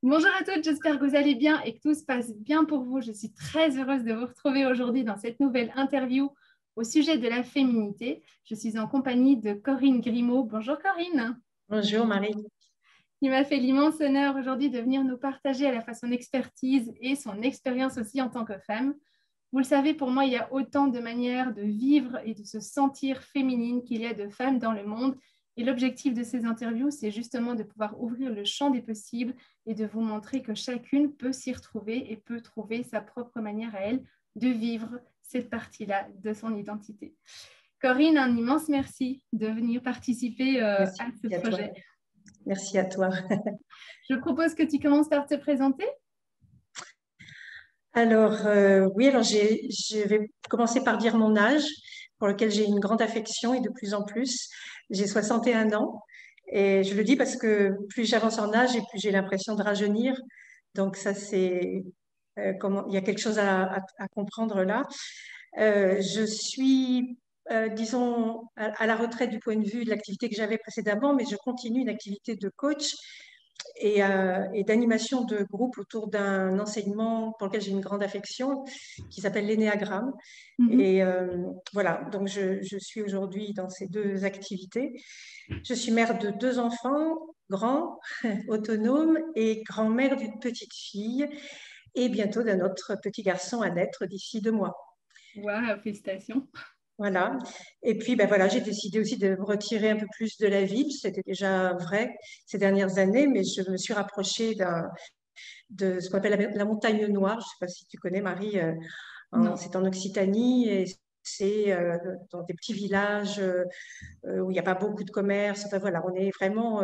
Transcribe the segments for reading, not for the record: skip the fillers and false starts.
Bonjour à toutes, j'espère que vous allez bien et que tout se passe bien pour vous. Je suis très heureuse de vous retrouver aujourd'hui dans cette nouvelle interview au sujet de la féminité. Je suis en compagnie de Corinne Grimaud. Bonjour Corinne, Bonjour Marie. qui m'a fait l'immense honneur aujourd'hui de venir nous partager à la fois son expertise et son expérience aussi en tant que femme. Vous le savez, pour moi, il y a autant de manières de vivre et de se sentir féminine qu'il y a de femmes dans le monde. Et l'objectif de ces interviews, c'est justement de pouvoir ouvrir le champ des possibles et de vous montrer que chacune peut s'y retrouver et peut trouver sa propre manière à elle de vivre cette partie-là de son identité. Corinne, un immense merci de venir participer Merci à ce à toi. projet. Merci à toi. Je propose que tu commences par te présenter. Oui, je vais commencer par dire mon âge, pour lequel j'ai une grande affection et de plus en plus. J'ai 61 ans et je le dis parce que plus j'avance en âge et plus j'ai l'impression de rajeunir. Donc ça, il y a quelque chose à comprendre là. Je suis, disons, à la retraite du point de vue de l'activité que j'avais précédemment, mais je continue une activité de coach et d'animation de groupe autour d'un enseignement pour lequel j'ai une grande affection, qui s'appelle l'énéagramme. Mhm. Et voilà, donc je suis aujourd'hui dans ces deux activités. Je suis mère de deux enfants, grands, autonomes, et grand-mère d'une petite fille, et bientôt d'un autre petit garçon à naître d'ici 2 mois. Waouh, félicitations. Voilà. Et puis, ben voilà, j'ai décidé aussi de me retirer un peu plus de la ville. C'était déjà vrai ces dernières années, mais je me suis rapprochée de ce qu'on appelle la montagne noire. Je ne sais pas si tu connais, Marie. Non. C'est en Occitanie et c'est dans des petits villages où il n'y a pas beaucoup de commerce. Enfin voilà, on est vraiment,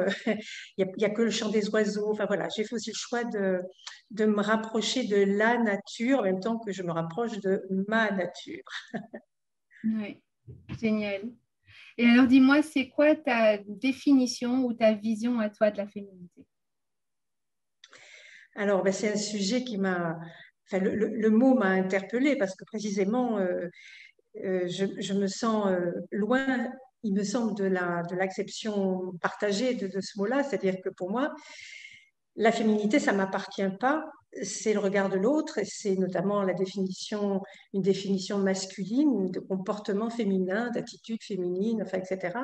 il y a que le chant des oiseaux. Enfin voilà, j'ai fait aussi le choix de me rapprocher de la nature en même temps que je me rapproche de ma nature. Oui, génial. Et alors, dis-moi, c'est quoi ta définition ou ta vision à toi de la féminité? Alors, ben, c'est un sujet qui m'a, enfin, le mot m'a interpellée parce que précisément, je me sens loin, il me semble, de l'acception partagée de ce mot-là. C'est-à-dire que pour moi, la féminité, ça m'appartient pas. C'est le regard de l'autre et c'est notamment une définition masculine de comportement féminin, d'attitude féminine, enfin, etc.,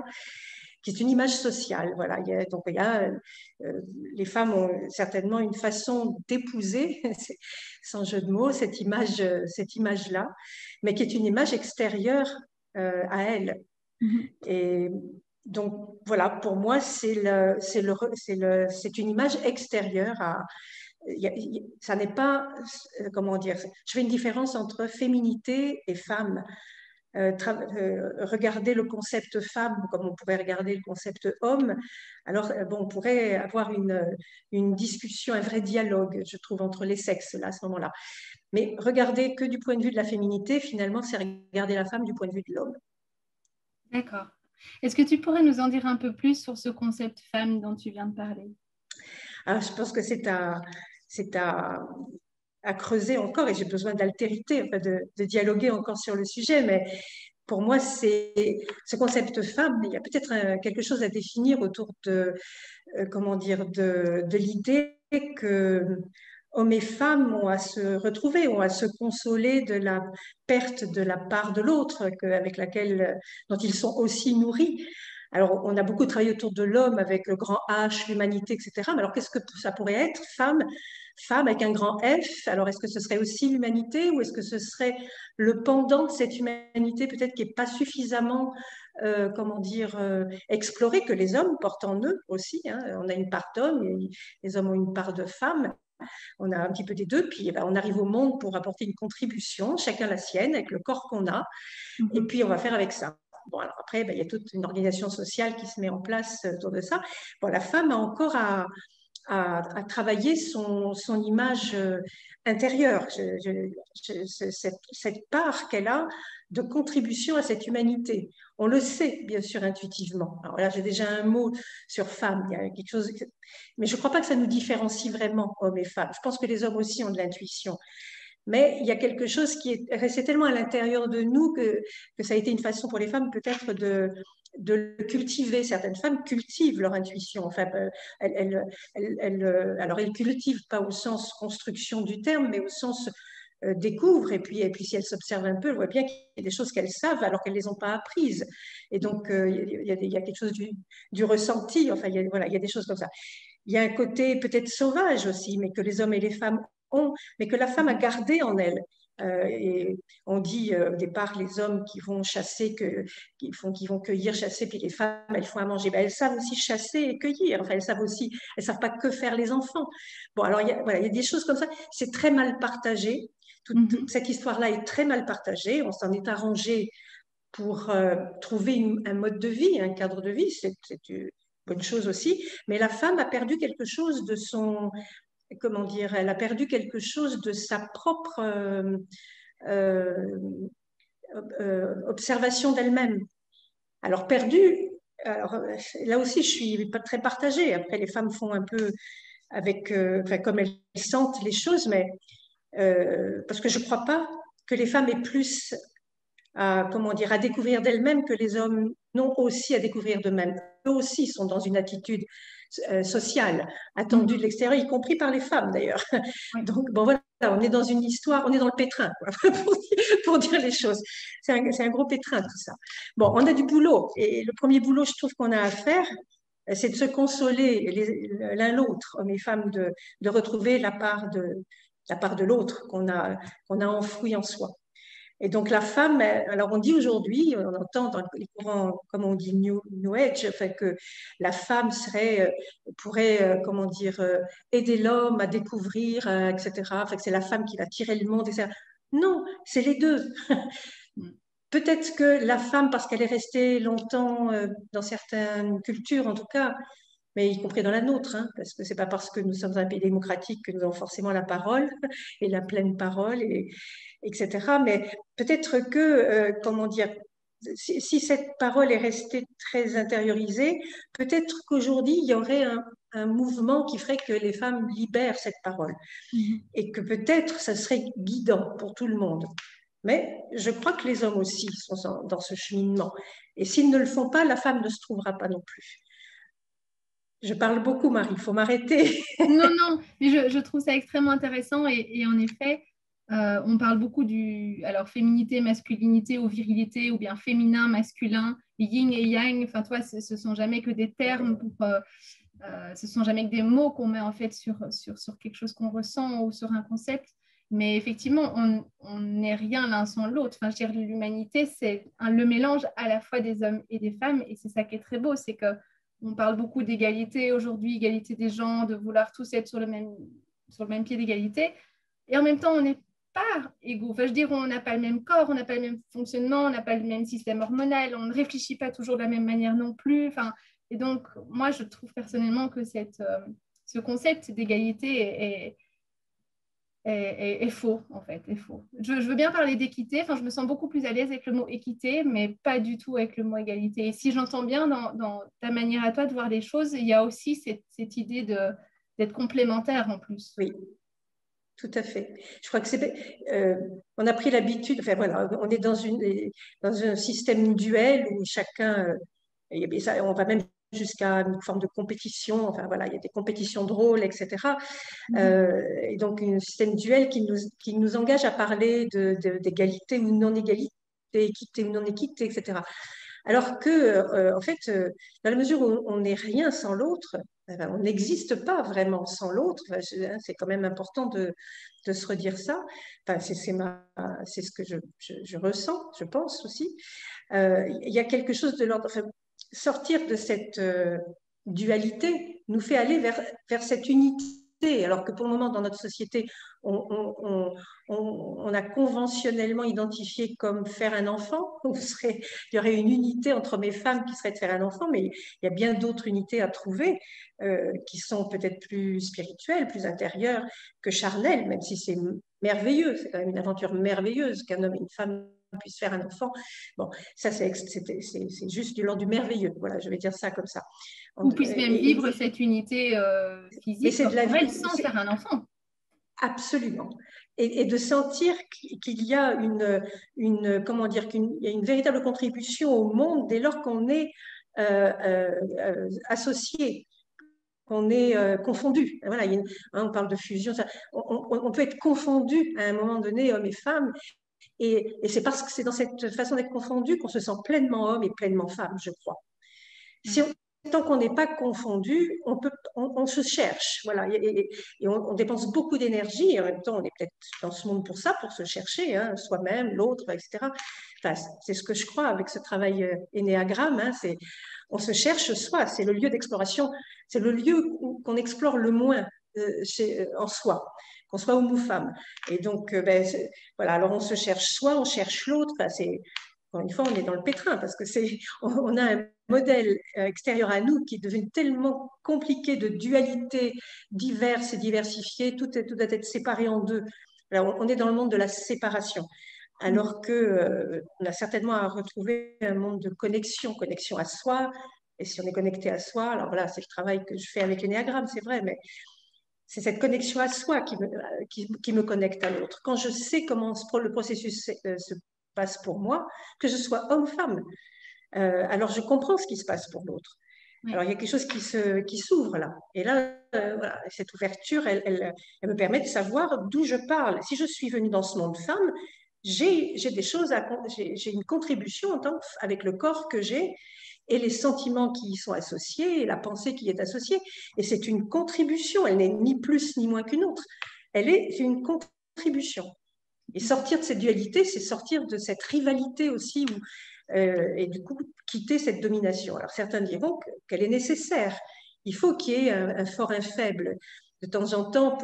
qui est une image sociale. Voilà. Donc, les femmes ont certainement une façon d'épouser, sans jeu de mots, cette image-là, mais qui est une image extérieure à elles. Mhm. Et donc, voilà, pour moi, c'est une image extérieure à. Ça n'est pas, comment dire, je fais une différence entre féminité et femme. Regarder le concept femme comme on pourrait regarder le concept homme, alors bon, on pourrait avoir une discussion, un vrai dialogue, je trouve, entre les sexes là, à ce moment-là. Mais regarder que du point de vue de la féminité, finalement, c'est regarder la femme du point de vue de l'homme. D'accord. Est-ce que tu pourrais nous en dire un peu plus sur ce concept femme dont tu viens de parler? Alors, je pense que c'est à creuser encore et j'ai besoin d'altérité, enfin de dialoguer encore sur le sujet. Mais pour moi, c'est ce concept femme. Il y a peut-être quelque chose à définir autour comment dire, de l'idée que hommes et femmes ont à se retrouver, ont à se consoler de la perte de la part de l'autre, avec laquelle, dont ils sont aussi nourris. Alors, on a beaucoup travaillé autour de l'homme avec le grand H, l'humanité, etc. Mais alors, qu'est-ce que ça pourrait être, femme? Femme avec un grand F. Alors, est-ce que ce serait aussi l'humanité ou est-ce que ce serait le pendant de cette humanité, peut-être qui n'est pas suffisamment, comment dire, explorée, que les hommes portent en eux aussi, hein. On a une part d'hommes, et les hommes ont une part de femmes. On a un petit peu des deux, puis on arrive au monde pour apporter une contribution, chacun la sienne, avec le corps qu'on a, et Mhm. puis on va faire avec ça. Bon, alors après, il y a toute une organisation sociale qui se met en place autour de ça. Bon, la femme a encore à travailler son image intérieure, cette part qu'elle a de contribution à cette humanité. On le sait, bien sûr, intuitivement. Alors là, j'ai déjà un mot sur femme, il y a quelque chose, mais je ne crois pas que ça nous différencie vraiment, hommes et femmes. Je pense que les hommes aussi ont de l'intuition. Mais il y a quelque chose qui est resté tellement à l'intérieur de nous que ça a été une façon pour les femmes peut-être de le cultiver. Certaines femmes cultivent leur intuition. Enfin, alors, elles cultivent pas au sens construction du terme, mais au sens découvre. Et puis, si elles s'observent un peu, elles voient bien qu'il y a des choses qu'elles savent alors qu'elles ne les ont pas apprises. Et donc, il y a quelque chose du ressenti. Enfin, voilà, il y a des choses comme ça. Il y a un côté peut-être sauvage aussi, mais que les hommes et les femmes ont, mais que la femme a gardé en elle. Et on dit au départ les hommes qui vont chasser, qui vont cueillir, chasser, puis les femmes elles font à manger. Ben, elles savent aussi chasser et cueillir. Enfin, elles savent pas que faire les enfants. Bon, alors voilà, il y a des choses comme ça. C'est très mal partagé. Toute cette histoire-là est très mal partagée. On s'en est arrangé pour trouver un mode de vie, un cadre de vie. C'est une bonne chose aussi. Mais la femme a perdu quelque chose de son, comment dire, elle a perdu quelque chose de sa propre euh, observation d'elle-même. Alors perdu, alors, là aussi je suis pas très partagée. Après les femmes font un peu avec, enfin, comme elles sentent les choses, mais parce que je crois pas que les femmes aient plus à, comment dire, à découvrir d'elles-mêmes que les hommes n'ont aussi à découvrir d'eux-mêmes. Eux aussi sont dans une attitude sociale attendue de l'extérieur, y compris par les femmes d'ailleurs. Oui. Donc, bon voilà, on est dans une histoire, on est dans le pétrin, quoi, pour dire les choses. C'est un gros pétrin tout ça. Bon, on a du boulot, et le premier boulot, je trouve qu'on a à faire, c'est de se consoler l'un l'autre, hommes et femmes, de retrouver la part de l'autre qu'on a enfouie en soi. Et donc la femme, alors on dit aujourd'hui, on entend dans les courants, comme on dit New Age, enfin, que la femme pourrait, comment dire, aider l'homme à découvrir, etc. Enfin, que c'est la femme qui va tirer le monde, etc. Non, c'est les deux. Peut-être que la femme, parce qu'elle est restée longtemps dans certaines cultures, en tout cas, mais y compris dans la nôtre, hein, parce que c'est pas parce que nous sommes un pays démocratique que nous avons forcément la parole et la pleine parole, etc. Mais peut-être que, comment dire, si cette parole est restée très intériorisée, peut-être qu'aujourd'hui, il y aurait un mouvement qui ferait que les femmes libèrent cette parole et que peut-être ça serait guidant pour tout le monde. Mais je crois que les hommes aussi sont dans ce cheminement. Et s'ils ne le font pas, la femme ne se trouvera pas non plus. Je parle beaucoup, Marie, il faut m'arrêter. Non, non, mais je trouve ça extrêmement intéressant et en effet, on parle beaucoup alors féminité, masculinité ou virilité ou bien féminin, masculin, yin et yang. Enfin, toi, ce sont jamais que des termes ce sont jamais que des mots qu'on met en fait sur quelque chose qu'on ressent ou sur un concept. Mais effectivement, on n'est rien l'un sans l'autre. Enfin, je veux dire, l'humanité, c'est le mélange à la fois des hommes et des femmes. Et c'est ça qui est très beau, c'est que on parle beaucoup d'égalité aujourd'hui, égalité des gens, de vouloir tous être sur le même pied d'égalité. Et en même temps, on n'est pas égaux. Enfin, je veux dire, on n'a pas le même corps, on n'a pas le même fonctionnement, on n'a pas le même système hormonal, on ne réfléchit pas toujours de la même manière non plus. Enfin, et donc, moi, je trouve personnellement que ce concept d'égalité est faux, en fait, est faux. Je veux bien parler d'équité, enfin, je me sens beaucoup plus à l'aise avec le mot équité, mais pas du tout avec le mot égalité. Et si j'entends bien dans ta manière à toi de voir les choses, il y a aussi cette idée d'être complémentaire en plus. Oui, tout à fait. Je crois que on a pris l'habitude, enfin voilà, on est dans un système duel où chacun, et ça, on va même jusqu'à une forme de compétition, enfin voilà, il y a des compétitions drôles, etc. Et donc un système duel qui nous engage à parler d'égalité ou non-égalité, d'équité ou non-équité, etc. Alors que, en fait, dans la mesure où on n'est rien sans l'autre, on n'existe pas vraiment sans l'autre. C'est quand même important de se redire ça. Enfin, c'est ce que je ressens, je pense aussi. Il y a quelque chose de l'ordre. Enfin, sortir de cette dualité nous fait aller vers cette unité. Alors que pour le moment, dans notre société, on a conventionnellement identifié comme faire un enfant. Il y aurait une unité entre hommes et femmes qui serait de faire un enfant, mais il y a bien d'autres unités à trouver qui sont peut-être plus spirituelles, plus intérieures que charnelles, même si c'est merveilleux. C'est quand même une aventure merveilleuse qu'un homme et une femme puissent faire un enfant. Bon, ça, c'est juste du l'ordre du merveilleux. Voilà, je vais dire ça comme ça. Ou puisse même vivre cette unité Mais physique c'est de la vie. corporelle sans faire un enfant. Absolument. Et de sentir qu'il y a comment dire, qu'il y a une véritable contribution au monde dès lors qu'on est associé, qu'on est confondu. Voilà, on parle de fusion, on peut être confondu à un moment donné, hommes et femmes, et c'est parce que c'est dans cette façon d'être confondu qu'on se sent pleinement homme et pleinement femme, je crois. Si tant qu'on n'est pas confondu, on se cherche, voilà, et on dépense beaucoup d'énergie, et en même temps, on est peut-être dans ce monde pour ça, pour se chercher, hein, soi-même, l'autre, etc. Enfin, c'est ce que je crois avec ce travail énéagramme, hein, on se cherche soi, c'est le lieu d'exploration, c'est le lieu qu'on explore le moins en soi, qu'on soit homme ou femme. Et donc, voilà, alors on se cherche soi, on cherche l'autre, enfin, encore une fois, on est dans le pétrin parce que on a un modèle extérieur à nous qui est devenu tellement compliqué de dualités diverses et diversifiées, tout doit être séparé en deux. Alors, on est dans le monde de la séparation, alors que on a certainement à retrouver un monde de connexion à soi. Et si on est connecté à soi, alors voilà, c'est le travail que je fais avec l'énéagramme, c'est vrai, mais c'est cette connexion à soi qui me connecte à l'autre. Quand je sais comment le processus se passe pour moi, que je sois homme ou femme, alors je comprends ce qui se passe pour l'autre. Oui. Alors il y a quelque chose qui s'ouvre là. Et là, voilà, cette ouverture, elle me permet de savoir d'où je parle. Si je suis venue dans ce monde femme, j'ai des choses j'ai une contribution avec le corps que j'ai et les sentiments qui y sont associés et la pensée qui y est associée. Et c'est une contribution, elle n'est ni plus ni moins qu'une autre. Elle est une contribution. Et sortir de cette dualité, c'est sortir de cette rivalité aussi, et du coup quitter cette domination. Alors certains diront qu'elle est nécessaire. Il faut qu'il y ait un fort, un faible de temps en temps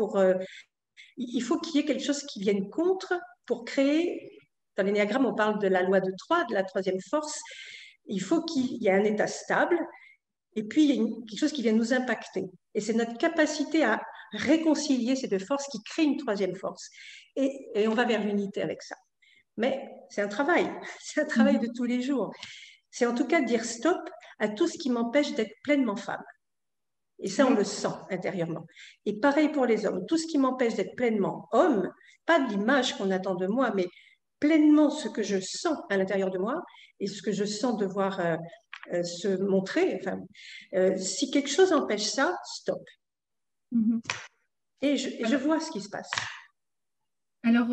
il faut qu'il y ait quelque chose qui vienne contre pour créer. Dans l'énéagramme, on parle de la loi de 3, de la troisième force. Il faut qu'il y ait un état stable et puis il y a quelque chose qui vient nous impacter. Et c'est notre capacité à réconcilier ces deux forces qui crée une troisième force. Et on va vers l'unité avec ça. Mais c'est un travail de tous les jours. C'est en tout cas dire stop à tout ce qui m'empêche d'être pleinement femme. Et ça, on le sent intérieurement. Et pareil pour les hommes. Tout ce qui m'empêche d'être pleinement homme, pas de l'image qu'on attend de moi, mais pleinement ce que je sens à l'intérieur de moi et ce que je sens devoir se montrer. Enfin, si quelque chose empêche ça, stop. Et je vois ce qui se passe. Alors,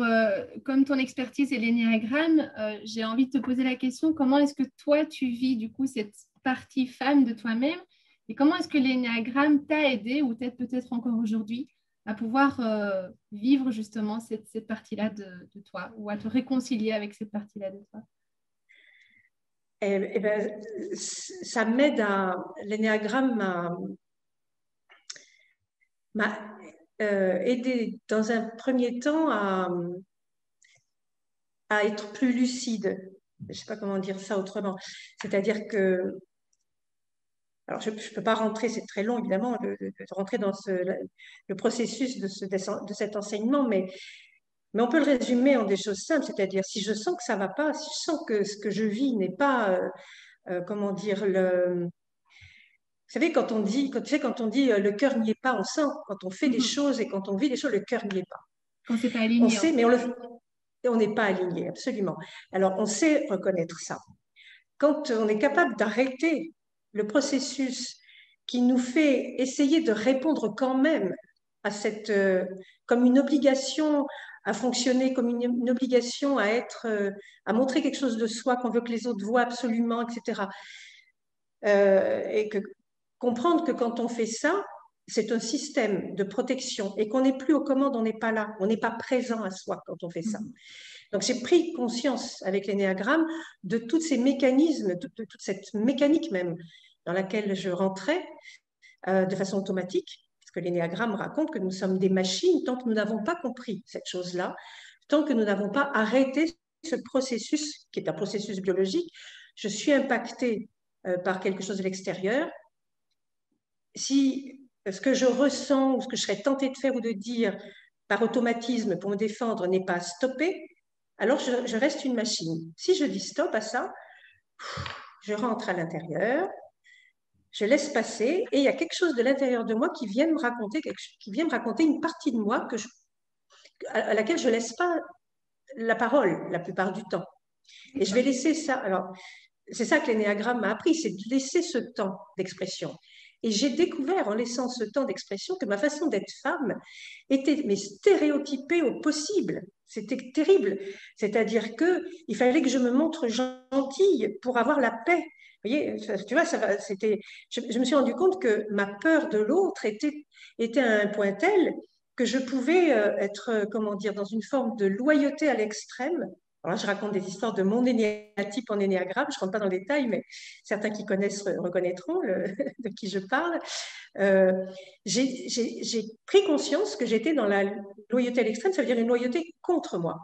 comme ton expertise est l'énéagramme, j'ai envie de te poser la question, comment est-ce que toi, tu vis du coup cette partie femme de toi-même et comment est-ce que l'énéagramme t'a aidé ou t'aide peut-être encore aujourd'hui à pouvoir vivre justement cette partie-là de toi ou à te réconcilier avec cette partie-là de toi? Eh ben, ça m'aide l'énéagramme m'a aidé dans un premier temps à être plus lucide. Je ne sais pas comment dire ça autrement. C'est-à-dire que, alors je ne peux pas rentrer, c'est très long évidemment, de rentrer dans le processus de cet enseignement, mais on peut le résumer en des choses simples, c'est-à-dire si je sens que ça ne va pas, si je sens que ce que je vis n'est pas, comment dire, vous savez, quand on dit le cœur n'y est pas, on sent, quand on fait des choses et quand on vit des choses, le cœur n'y est pas. Quand c'est pas aligné. On sait, mais on n'est pas aligné, absolument. Alors, on sait reconnaître ça. Quand on est capable d'arrêter le processus qui nous fait essayer de répondre quand même à comme une obligation à fonctionner, comme une obligation à montrer quelque chose de soi qu'on veut que les autres voient absolument, etc. Et comprendre que quand on fait ça, c'est un système de protection et qu'on n'est plus aux commandes, on n'est pas là, on n'est pas présent à soi quand on fait ça. Donc j'ai pris conscience avec l'énéagramme de tous ces mécanismes, de toute cette mécanique même dans laquelle je rentrais de façon automatique, parce que l'énéagramme raconte que nous sommes des machines tant que nous n'avons pas compris cette chose-là, tant que nous n'avons pas arrêté ce processus qui est un processus biologique. Je suis impactée par quelque chose de l'extérieur. Si ce que je ressens ou ce que je serais tentée de faire ou de dire par automatisme pour me défendre n'est pas stoppé, alors je reste une machine. Si je dis stop à ça, je rentre à l'intérieur, je laisse passer et il y a quelque chose de l'intérieur de moi qui vient me raconter une partie de moi à laquelle je ne laisse pas la parole la plupart du temps. Et je vais laisser ça. Alors, c'est ça que l'énéagramme m'a appris, c'est de laisser ce temps d'expression. Et j'ai découvert en laissant ce temps d'expression que ma façon d'être femme était mais stéréotypée au possible. C'était terrible. C'est-à-dire qu'il fallait que je me montre gentille pour avoir la paix. Vous voyez, tu vois, je me suis rendu compte que ma peur de l'autre était à un point tel que je pouvais être, comment dire, dans une forme de loyauté à l'extrême. Alors là, je raconte des histoires de mon énéatype en énéagramme, je ne rentre pas dans les détails, mais certains qui connaissent reconnaîtront de qui je parle. Euh, j'ai pris conscience que j'étais dans la loyauté à l'extrême, ça veut dire une loyauté contre moi.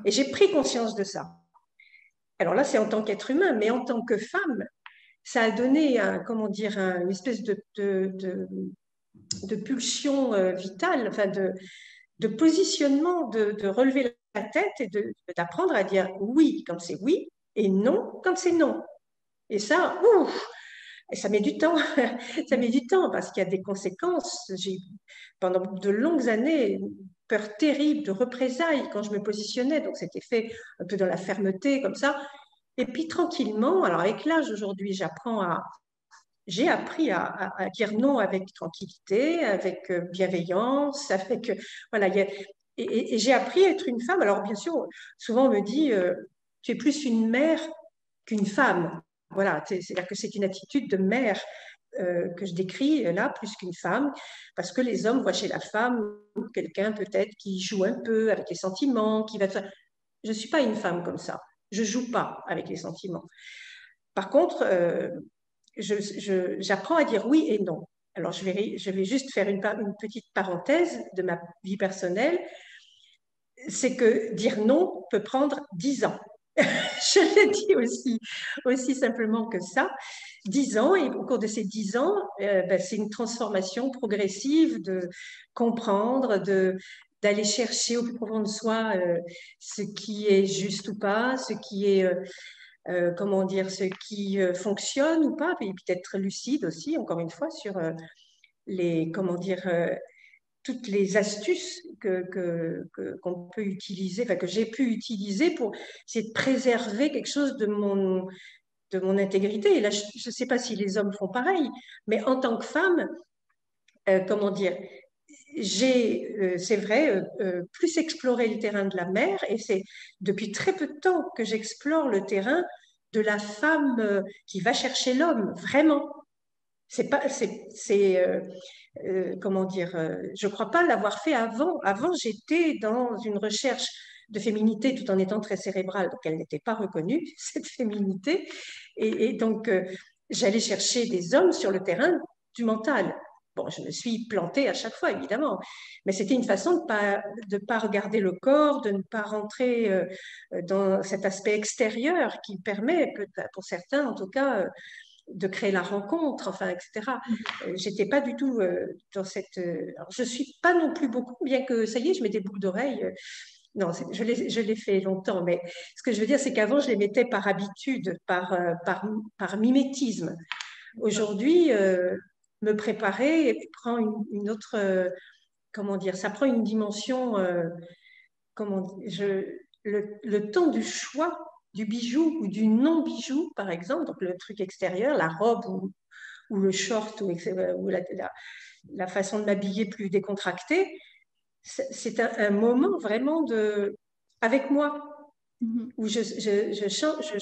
Et j'ai pris conscience de ça. Alors là, c'est en tant qu'être humain, mais en tant que femme, ça a donné comment dire, une espèce de pulsion vitale, enfin de positionnement, de relever la tête et d'apprendre à dire oui quand c'est oui et non quand c'est non. Et ça, ouf, ça met du temps. Ça met du temps parce qu'il y a des conséquences. J'ai pendant de longues années une peur terrible de représailles quand je me positionnais. Donc c'était fait un peu dans la fermeté comme ça. Et puis tranquillement, alors avec l'âge aujourd'hui, j'ai appris à dire non avec tranquillité, avec bienveillance, avec voilà. Et j'ai appris à être une femme. Alors bien sûr, souvent on me dit tu es plus une mère qu'une femme. Voilà, c'est-à-dire que c'est une attitude de mère que je décris là, plus qu'une femme, parce que les hommes voient chez la femme quelqu'un peut-être qui joue un peu avec les sentiments, qui va faire. Je ne suis pas une femme comme ça. Je ne joue pas avec les sentiments. Par contre, j'apprends à dire oui et non. Alors, je vais juste faire une petite parenthèse de ma vie personnelle. C'est que dire non peut prendre 10 ans. Je l'ai dit aussi simplement que ça. 10 ans, et au cours de ces 10 ans, c'est une transformation progressive de comprendre, d'aller chercher au plus profond de soi ce qui est juste ou pas, ce qui est comment dire, ce qui fonctionne ou pas, et peut-être lucide aussi, encore une fois, sur comment dire, toutes les astuces qu'on peut utiliser, enfin, que j'ai pu utiliser pour essayer de préserver quelque chose de mon intégrité. Et là, je ne sais pas si les hommes font pareil, mais en tant que femme, comment dire, c'est vrai, plus exploré le terrain de la mère, et c'est depuis très peu de temps que j'explore le terrain de la femme qui va chercher l'homme, vraiment. C'est pas, comment dire, je ne crois pas l'avoir fait avant. Avant, j'étais dans une recherche de féminité tout en étant très cérébrale, donc elle n'était pas reconnue, cette féminité. Et donc, j'allais chercher des hommes sur le terrain du mental. Bon, je me suis plantée à chaque fois, évidemment, mais c'était une façon de pas regarder le corps, de ne pas rentrer dans cet aspect extérieur qui permet, pour certains en tout cas, de créer la rencontre, enfin, etc. J'étais pas du tout dans cette. Alors, je suis pas non plus beaucoup, bien que ça y est, je mets des boucles d'oreilles. Non, je l'ai fait longtemps, mais ce que je veux dire, c'est qu'avant, je les mettais par habitude, par mimétisme. Aujourd'hui, me préparer prend une autre, comment dire, ça prend une dimension, le temps du choix du bijou ou du non-bijou, par exemple, donc le truc extérieur, la robe ou le short ou la façon de m'habiller plus décontractée, c'est un moment vraiment avec moi, où je change,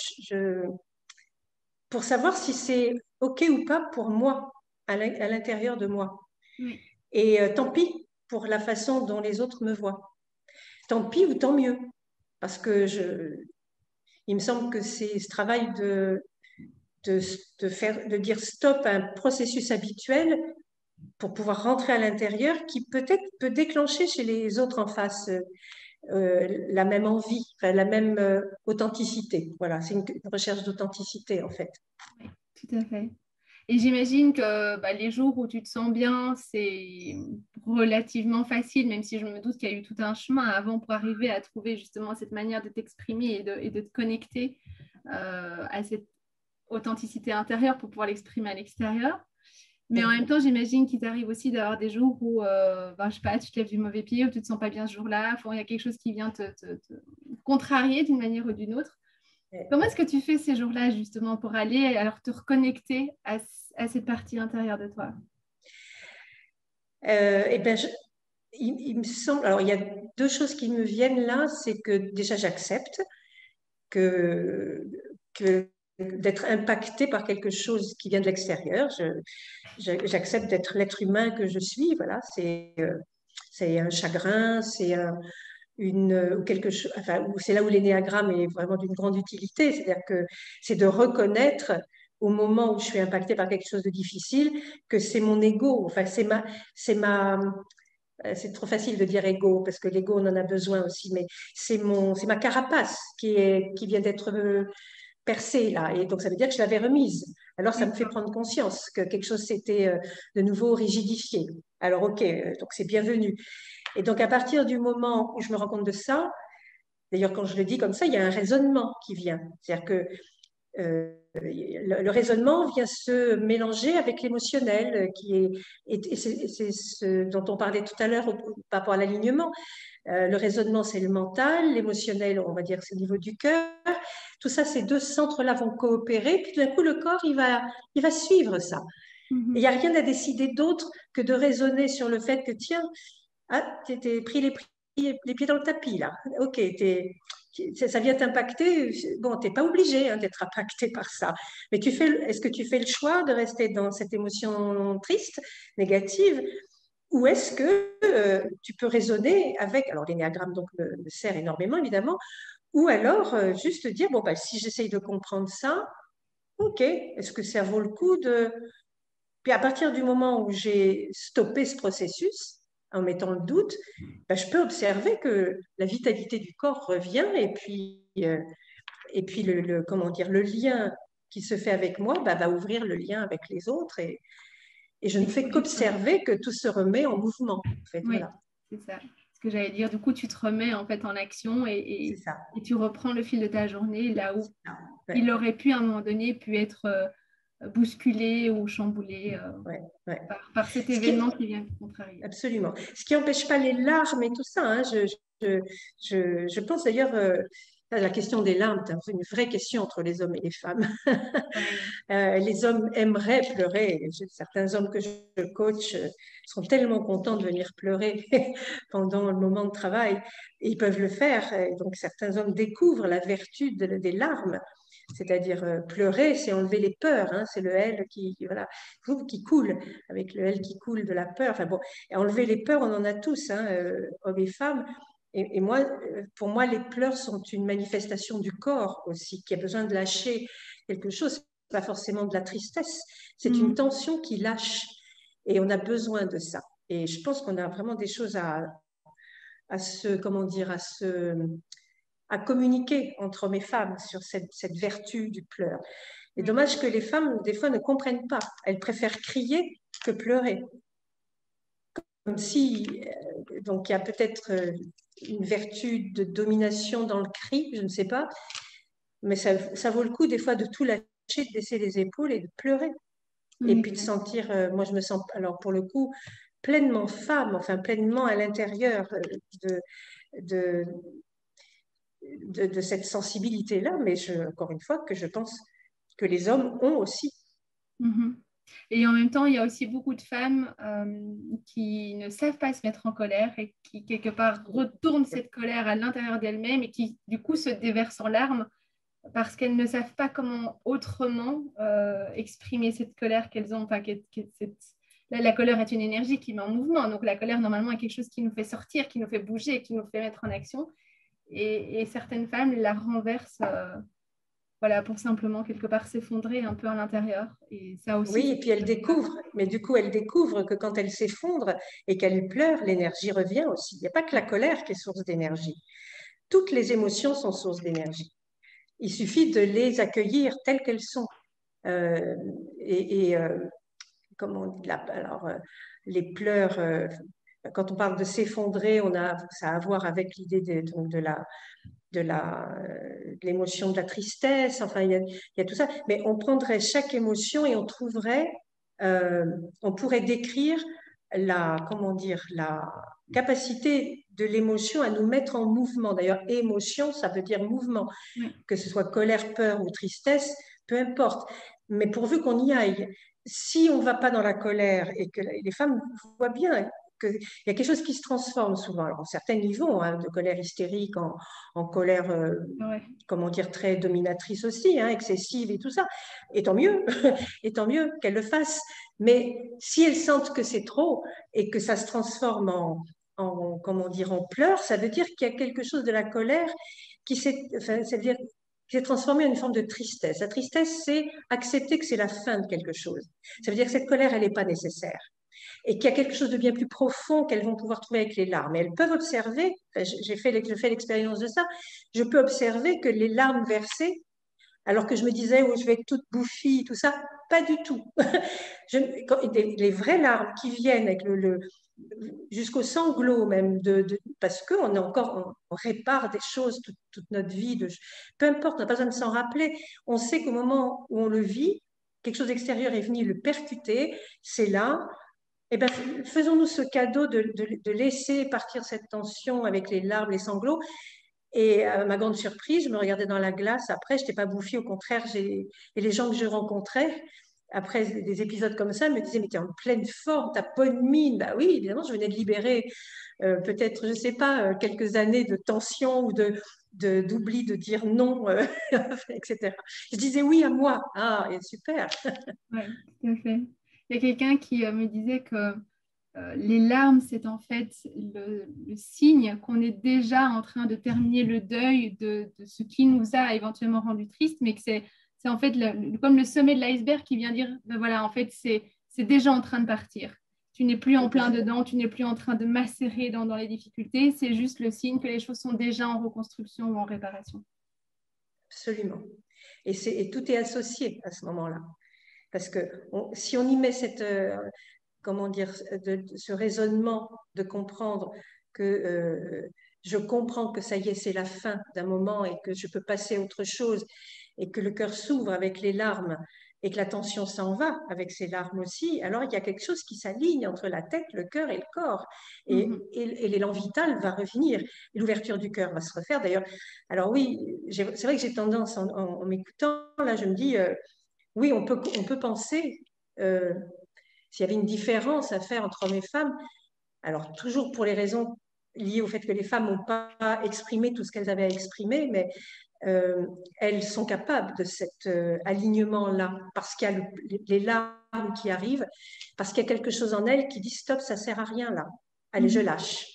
pour savoir si c'est OK ou pas pour moi, à l'intérieur de moi. Oui. Et tant pis pour la façon dont les autres me voient. Tant pis ou tant mieux. Parce que il me semble que c'est ce travail de dire stop à un processus habituel pour pouvoir rentrer à l'intérieur qui peut-être peut déclencher chez les autres en face la même envie, enfin, la même authenticité. Voilà, c'est une recherche d'authenticité en fait. Oui, tout à fait. Et j'imagine que les jours où tu te sens bien, c'est relativement facile, même si je me doute qu'il y a eu tout un chemin avant pour arriver à trouver justement cette manière de t'exprimer et de te connecter à cette authenticité intérieure pour pouvoir l'exprimer à l'extérieur. Mais en même temps, j'imagine qu'il t'arrive aussi d'avoir des jours où, ben, je sais pas, tu te lèves du mauvais pied ou tu te sens pas bien ce jour-là. Enfin, il y a quelque chose qui vient te contrarier d'une manière ou d'une autre. Comment est-ce que tu fais ces jours-là justement pour aller alors te reconnecter à cette partie intérieure de toi? Eh ben, il me semble, alors il y a deux choses qui me viennent là, c'est que déjà j'accepte que, que d'être impactée par quelque chose qui vient de l'extérieur. J'accepte d'être l'être humain que je suis. Voilà, c'est un chagrin, ou quelque chose. Enfin, c'est là où l'énéagramme est vraiment d'une grande utilité. C'est-à-dire que c'est de reconnaître au moment où je suis impactée par quelque chose de difficile que c'est mon ego. Enfin, c'est trop facile de dire ego parce que l'ego on en a besoin aussi, mais c'est ma carapace qui vient d'être percée là, et donc ça veut dire que je l'avais remise. Alors ça me fait D'accord. prendre conscience que quelque chose s'était de nouveau rigidifié. Alors ok, donc c'est bienvenu. Et donc à partir du moment où je me rends compte de ça, d'ailleurs quand je le dis comme ça, il y a un raisonnement qui vient. C'est-à-dire que le raisonnement vient se mélanger avec l'émotionnel, et c'est ce dont on parlait tout à l'heure par rapport à l'alignement. Le raisonnement, c'est le mental, l'émotionnel, on va dire, c'est au niveau du cœur. Tout ça, ces deux centres-là vont coopérer, puis d'un coup, le corps, il va suivre ça. Et il n'y Mhm. a rien à décider d'autre que de raisonner sur le fait que, tiens, ah, t'es pris les pieds dans le tapis, là. Ok, ça vient t'impacter. Bon, t'es pas obligé hein, d'être impacté par ça. Mais est-ce que tu fais le choix de rester dans cette émotion triste, négative, ou est-ce que tu peux raisonner avec, alors l'énéagramme donc me sert énormément évidemment, ou alors juste dire, bon, bah, si j'essaye de comprendre ça, ok, est-ce que ça vaut le coup de... Puis à partir du moment où j'ai stoppé ce processus, en mettant le doute, bah, je peux observer que la vitalité du corps revient et puis comment dire, le lien qui se fait avec moi bah, va ouvrir le lien avec les autres et je ne Et du fais coup, tu te remets. qu'observer que tout se remet en mouvement. En fait, Oui, voilà, c'est ça. Ce que j'allais dire. Du coup, tu te remets en fait en action c'est ça. et tu reprends le fil de ta journée là où Ouais, il aurait pu à un moment donné pu être bousculé ou chamboulé ouais, ouais. par cet Ce qui événement qui vient te contrarier. absolument. Ce qui n'empêche pas les larmes et tout ça. Hein. Je, je pense d'ailleurs, la question des larmes, c'est une vraie question entre les hommes et les femmes. Oui. Les hommes aimeraient pleurer. Certains hommes que je coach sont tellement contents de venir pleurer pendant le moment de travail. Et ils peuvent le faire. Et donc certains hommes découvrent la vertu des larmes. C'est-à-dire pleurer, c'est enlever les peurs. Hein. C'est le L voilà, qui coule, avec le L qui coule de la peur. Enfin bon, et enlever les peurs, on en a tous, hein, hommes et femmes. Et moi, pour moi, les pleurs sont une manifestation du corps aussi, qui a besoin de lâcher quelque chose. Pas forcément de la tristesse, c'est une Mhm. tension qui lâche. Et on a besoin de ça. Et je pense qu'on a vraiment des choses comment dire, à communiquer entre hommes et femmes sur cette vertu du pleur. Et Oui. dommage que les femmes, des fois, ne comprennent pas. Elles préfèrent crier que pleurer. Comme si, donc il y a peut-être une vertu de domination dans le cri, je ne sais pas, mais ça vaut le coup des fois de tout lâcher, de baisser les épaules et de pleurer. En Et puis de effet. sentir, moi je me sens, alors pour le coup, pleinement femme, enfin pleinement à l'intérieur de, de, de cette sensibilité-là, mais encore une fois, que je pense que les hommes ont aussi. Mhm. Et en même temps, il y a aussi beaucoup de femmes qui ne savent pas se mettre en colère et qui, quelque part, retournent cette colère à l'intérieur d'elles-mêmes et qui, du coup, se déversent en larmes parce qu'elles ne savent pas comment autrement exprimer cette colère qu'elles ont. Enfin, la colère est une énergie qui met en mouvement. Donc, la colère, normalement, est quelque chose qui nous fait sortir, qui nous fait bouger, qui nous fait mettre en action. Et certaines femmes la renversent. Voilà, pour simplement quelque part s'effondrer un peu à l'intérieur. Et ça aussi, Oui, et puis elle découvre, mais du coup elle découvre que quand elle s'effondre et qu'elle pleure, l'énergie revient aussi. Il n'y a pas que la colère qui est source d'énergie. Toutes les émotions sont source d'énergie. Il suffit de les accueillir telles qu'elles sont. Euh, et comment on dit là, alors, les pleurs, quand on parle de s'effondrer, ça a à voir avec l'idée donc de l'émotion de la tristesse, enfin, il y a tout ça. Mais on prendrait chaque émotion et on trouverait on pourrait décrire comment dire, la capacité de l'émotion à nous mettre en mouvement. D'ailleurs, émotion, ça veut dire mouvement, Oui. que ce soit colère, peur ou tristesse, peu importe. Mais pourvu qu'on y aille, si on ne va pas dans la colère et que les femmes voient bien qu'il y a quelque chose qui se transforme souvent, alors, à certains niveaux, hein, de colère hystérique en colère, Ouais. comment dire, très dominatrice aussi, hein, excessive et tout ça, et tant mieux, et tant mieux qu'elles le fassent. Mais si elles sentent que c'est trop et que ça se transforme comment dire, en pleurs, ça veut dire qu'il y a quelque chose de la colère enfin, ça veut dire qui s'est transformé en une forme de tristesse. La tristesse, c'est accepter que c'est la fin de quelque chose. Ça veut dire que cette colère, elle n'est pas nécessaire. Et qu'il y a quelque chose de bien plus profond qu'elles vont pouvoir trouver avec les larmes. Et elles peuvent observer, enfin, je fais l'expérience de ça, je peux observer que les larmes versées, alors que je me disais, oh, je vais être toute bouffie, tout ça, pas du tout. Les vraies larmes qui viennent avec jusqu'au sanglot même, parce qu'on on répare des choses toute notre vie, peu importe, on n'a pas besoin de s'en rappeler. On sait qu'au moment où on le vit, quelque chose d'extérieur est venu le percuter, c'est là. Eh ben, faisons-nous ce cadeau de laisser partir cette tension avec les larmes, les sanglots. Et à ma grande surprise, je me regardais dans la glace. Après, je n'étais pas bouffie, au contraire. Et les gens que je rencontrais, après des épisodes comme ça, me disaient, mais tu es en pleine forme, tu as bonne mine. Bah oui, évidemment, je venais de libérer peut-être, je ne sais pas, quelques années de tension ou d'oubli de dire non, etc. Je disais oui à moi. Ah, et super. Ouais, tout à fait. Il y a quelqu'un qui me disait que les larmes, c'est en fait le signe qu'on est déjà en train de terminer le deuil de ce qui nous a éventuellement rendu triste, mais que c'est en fait comme le sommet de l'iceberg qui vient dire, ben voilà, en fait, c'est déjà en train de partir. Tu n'es plus en plein dedans, tu n'es plus en train de macérer dans les difficultés, c'est juste le signe que les choses sont déjà en reconstruction ou en réparation. Absolument. Et tout est associé à ce moment-là. Parce que si on y met comment dire, ce raisonnement de comprendre que je comprends que ça y est, c'est la fin d'un moment et que je peux passer à autre chose et que le cœur s'ouvre avec les larmes et que la tension s'en va avec ces larmes aussi, alors il y a quelque chose qui s'aligne entre la tête, le cœur et le corps. Et l'élan vital va revenir. Et l'ouverture du cœur va se refaire. D'ailleurs, alors oui, c'est vrai que j'ai tendance, en m'écoutant, là, je me dis, oui, on peut penser, s'il y avait une différence à faire entre hommes et femmes, alors toujours pour les raisons liées au fait que les femmes n'ont pas exprimé tout ce qu'elles avaient à exprimer, mais elles sont capables de cet alignement-là, parce qu'il y a les larmes qui arrivent, parce qu'il y a quelque chose en elles qui dit stop, ça sert à rien là. Allez, je lâche.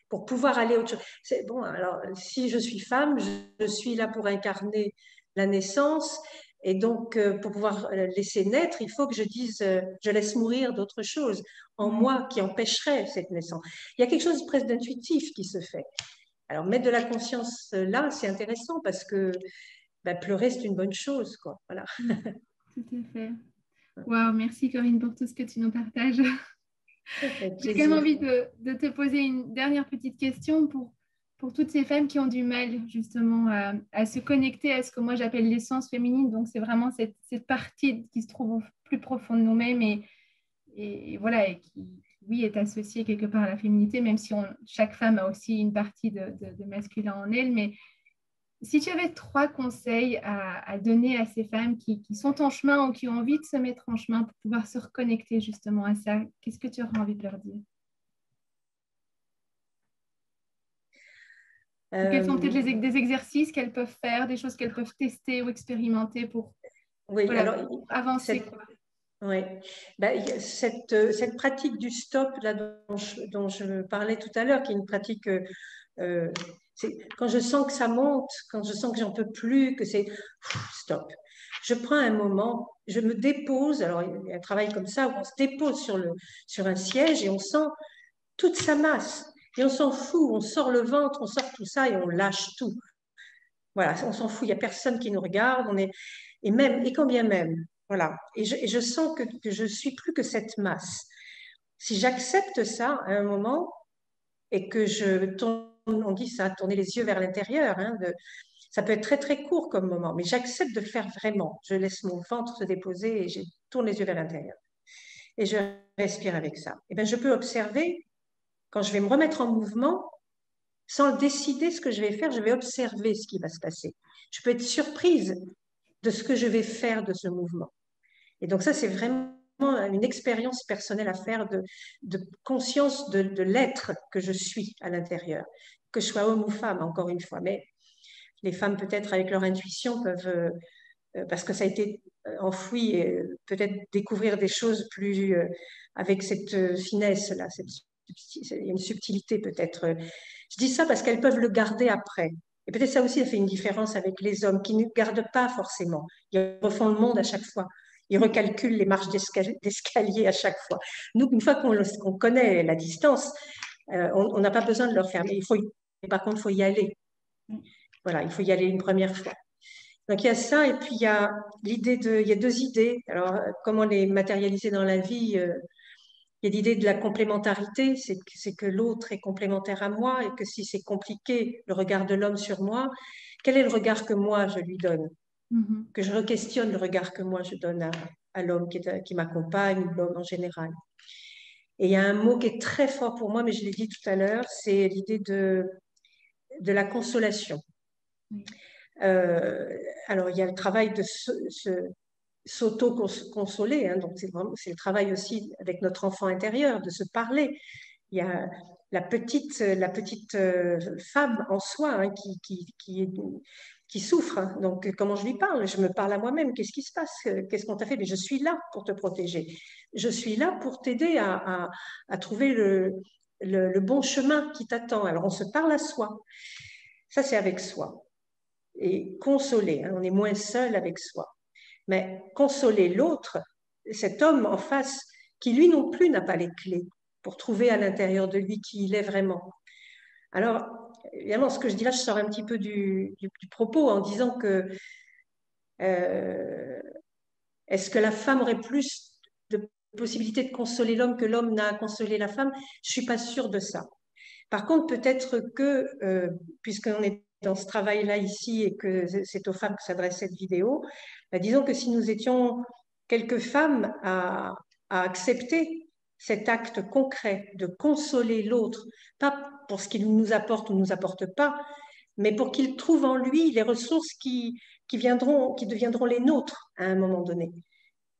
Pour pouvoir aller autre chose. C'est bon, alors si je suis femme, je suis là pour incarner la naissance. Et donc, pour pouvoir laisser naître, il faut que je dise, je laisse mourir d'autres choses en moi qui empêcherait cette naissance. Il y a quelque chose presque d'intuitif qui se fait. Alors, mettre de la conscience là, c'est intéressant parce que ben, pleurer, c'est une bonne chose, quoi. Voilà. Tout à fait. Waouh, merci Corinne pour tout ce que tu nous partages. Avec J'ai également plaisir. envie de te poser une dernière petite question pour toutes ces femmes qui ont du mal justement à se connecter à ce que moi j'appelle l'essence féminine. Donc c'est vraiment cette partie qui se trouve au plus profond de nous-mêmes et voilà, et qui, oui, est associée quelque part à la féminité, même si chaque femme a aussi une partie de masculin en elle. Mais si tu avais trois conseils à donner à ces femmes qui sont en chemin ou qui ont envie de se mettre en chemin pour pouvoir se reconnecter justement à ça, qu'est-ce que tu aurais envie de leur dire? Quels sont peut-être des exercices qu'elles peuvent faire, des choses qu'elles peuvent tester ou expérimenter pour, Oui, voilà, alors, pour avancer, cette, quoi. oui. Ben, il y a cette pratique du stop là, dont je parlais tout à l'heure, qui est une pratique, quand je sens que ça monte, quand je sens que j'en peux plus, que c'est stop. Je prends un moment, je me dépose, alors il y a un travail comme ça où on se dépose sur un siège et on sent toute sa masse. Et on s'en fout, on sort le ventre, on sort tout ça et on lâche tout. Voilà, on s'en fout, il n'y a personne qui nous regarde, et quand bien même, voilà. Et je sens que je suis plus que cette masse. Si j'accepte ça à un moment et que je tourne, on dit ça, tourner les yeux vers l'intérieur, hein, ça peut être très très court comme moment, mais j'accepte de le faire vraiment. Je laisse mon ventre se déposer et je tourne les yeux vers l'intérieur. et je respire avec ça. Et bien, je peux observer, quand je vais me remettre en mouvement, sans décider ce que je vais faire, je vais observer ce qui va se passer. Je peux être surprise de ce que je vais faire de ce mouvement. Et donc ça, c'est vraiment une expérience personnelle à faire de conscience de l'être que je suis à l'intérieur, que je sois homme ou femme, encore une fois. Mais les femmes, peut-être, avec leur intuition, peuvent, parce que ça a été enfoui, peut-être découvrir des choses plus avec cette finesse-là. Il y a une subtilité, peut-être. Je dis ça parce qu'elles peuvent le garder après. Et peut-être ça aussi, ça fait une différence avec les hommes qui ne gardent pas forcément. Ils refont le monde à chaque fois. Ils recalculent les marches d'escalier à chaque fois. Nous, une fois qu'on connaît la distance, on n'a pas besoin de leur faire. Mais par contre, il faut y aller. Voilà, il faut y aller une première fois. Donc il y a ça, et puis il y a il y a deux idées. Alors, comment les matérialiser dans la vie? Il y a l'idée de la complémentarité, c'est que l'autre est complémentaire à moi, et que si c'est compliqué, le regard de l'homme sur moi, quel est le regard que moi je lui donne? Que je re-questionne le regard que moi je donne à l'homme qui m'accompagne, ou l'homme en général. Et il y a un mot qui est très fort pour moi, mais je l'ai dit tout à l'heure, c'est l'idée de la consolation. Alors, il y a le travail de s'auto-consoler, hein, donc c'est le travail aussi avec notre enfant intérieur, de se parler. Il y a la petite femme en soi, hein, qui souffre. Hein. Donc, comment je lui parle? Je me parle à moi-même. Qu'est-ce qui se passe? Qu'est-ce qu'on t'a fait? Mais je suis là pour te protéger. Je suis là pour t'aider à trouver le bon chemin qui t'attend. Alors, on se parle à soi. Ça, c'est avec soi. Et consoler, hein, on est moins seul avec soi. Mais consoler l'autre, cet homme en face, qui lui non plus n'a pas les clés pour trouver à l'intérieur de lui qui il est vraiment. Alors, évidemment, ce que je dis là, je sors un petit peu du propos en disant que est-ce que la femme aurait plus de possibilités de consoler l'homme que l'homme n'a à consoler la femme? Je ne suis pas sûre de ça. Par contre, peut-être que, puisqu'on est dans ce travail-là ici et que c'est aux femmes que s'adresse cette vidéo, disons que si nous étions quelques femmes à accepter cet acte concret de consoler l'autre, pas pour ce qu'il nous apporte ou ne nous apporte pas, mais pour qu'il trouve en lui les ressources qui deviendront les nôtres à un moment donné.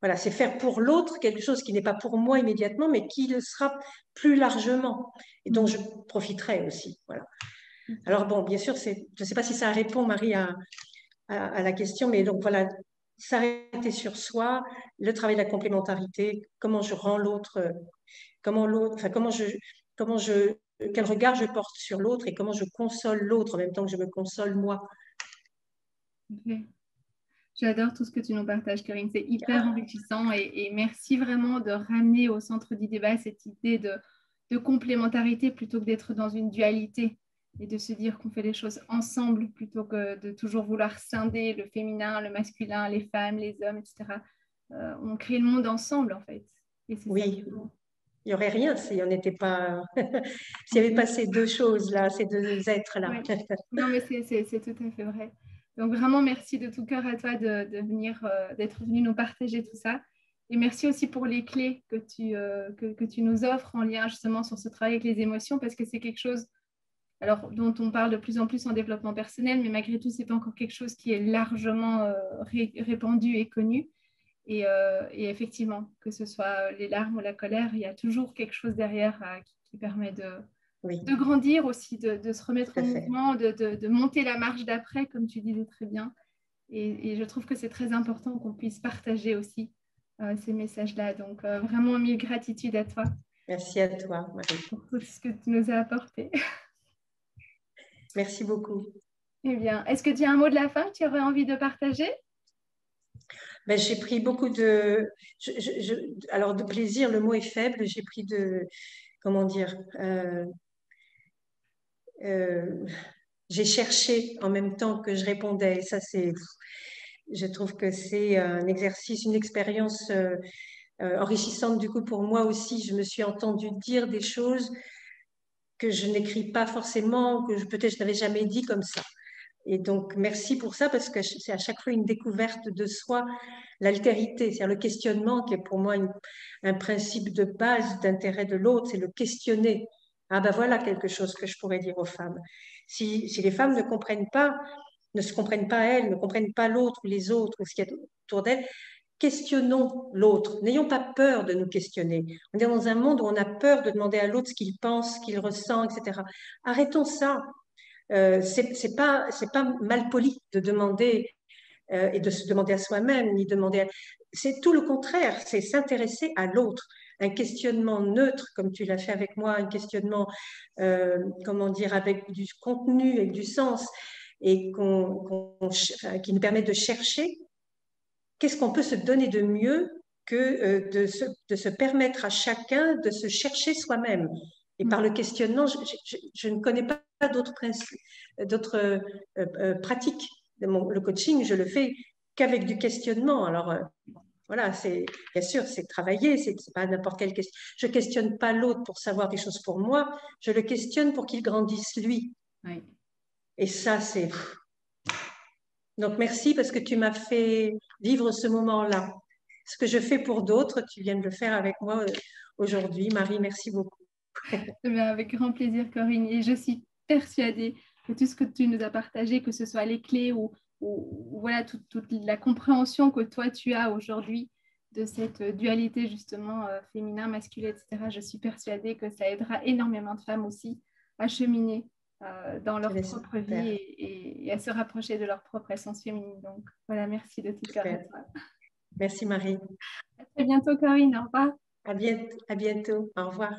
Voilà, c'est faire pour l'autre quelque chose qui n'est pas pour moi immédiatement, mais qui le sera plus largement et dont je profiterai aussi. Voilà. Alors bon, bien sûr, je ne sais pas si ça répond, Marie, à la question, mais donc voilà, s'arrêter sur soi, le travail de la complémentarité, comment je rends l'autre, quel regard je porte sur l'autre et comment je console l'autre en même temps que je me console moi. Okay. J'adore tout ce que tu nous partages, Corinne. C'est hyper enrichissant et merci vraiment de ramener au centre du débat cette idée de complémentarité plutôt que d'être dans une dualité et de se dire qu'on fait les choses ensemble plutôt que de toujours vouloir scinder le féminin, le masculin, les femmes, les hommes, etc. On crée le monde ensemble, en fait. Et oui. Il n'y aurait rien s'il n'y n'était pas, s'il n'y avait pas ces deux choses-là, ces deux êtres-là. Ouais. Non, mais c'est tout à fait vrai. Donc, vraiment, merci de tout cœur à toi de venir, d'être venu nous partager tout ça. Et merci aussi pour les clés que tu nous offres en lien justement sur ce travail avec les émotions, parce que c'est quelque chose alors, dont on parle de plus en plus en développement personnel, mais malgré tout, ce n'est pas encore quelque chose qui est largement répandu et connu. Et effectivement, que ce soit les larmes ou la colère, il y a toujours quelque chose derrière qui permet de grandir aussi, de se remettre en mouvement, de monter la marche d'après, comme tu disais très bien. Et je trouve que c'est très important qu'on puisse partager aussi ces messages-là. Donc, vraiment, mille gratitudes à toi. Merci à toi, Marie. Pour tout ce que tu nous as apporté. Merci beaucoup. Eh bien, est-ce que tu as un mot de la fin que tu aurais envie de partager? Ben, j'ai pris beaucoup de... alors, de plaisir, le mot est faible. J'ai pris comment dire, j'ai cherché en même temps que je répondais. Et ça, je trouve que c'est un exercice, une expérience enrichissante du coup pour moi aussi. Je me suis entendue dire des choses que je n'écris pas forcément, que peut-être je n'avais jamais dit comme ça. Et donc, merci pour ça, parce que c'est à chaque fois une découverte de soi, l'altérité, c'est-à-dire le questionnement, qui est pour moi un principe de base d'intérêt de l'autre, c'est le questionner. Ah ben voilà quelque chose que je pourrais dire aux femmes. Si les femmes ne comprennent pas, ne se comprennent pas elles, ne comprennent pas l'autre ou les autres, ou ce qu'il y a autour d'elles, questionnons l'autre. N'ayons pas peur de nous questionner. On est dans un monde où on a peur de demander à l'autre ce qu'il pense, ce qu'il ressent, etc. Arrêtons ça. C'est pas mal poli de demander et de se demander à soi-même, ni demander C'est tout le contraire, c'est s'intéresser à l'autre. Un questionnement neutre, comme tu l'as fait avec moi, un questionnement, comment dire, avec du contenu, avec du sens, et qui nous permet de chercher qu'est-ce qu'on peut se donner de mieux que de se permettre à chacun de se chercher soi-même. Et par le questionnement, je ne connais pas d'autres principes, d'autres pratiques. Le coaching, je le fais qu'avec du questionnement. Alors, voilà, bien sûr, c'est travailler, c'est pas n'importe quelle question. Je questionne pas l'autre pour savoir des choses pour moi, je le questionne pour qu'il grandisse lui. Oui. Et ça, c'est... Donc, merci parce que tu m'as fait vivre ce moment-là. Ce que je fais pour d'autres, tu viens de le faire avec moi aujourd'hui. Marie, merci beaucoup. Eh bien, avec grand plaisir, Corinne. Et je suis persuadée que tout ce que tu nous as partagé, que ce soit les clés ou voilà, toute la compréhension que toi, tu as aujourd'hui de cette dualité justement féminin, masculin, etc., je suis persuadée que ça aidera énormément de femmes aussi à cheminer dans leur propre vie et à se rapprocher de leur propre essence féminine. Donc voilà, merci de tout cœur à toi. Merci Marie. À très bientôt, Corinne. Au revoir. À bientôt. Au revoir.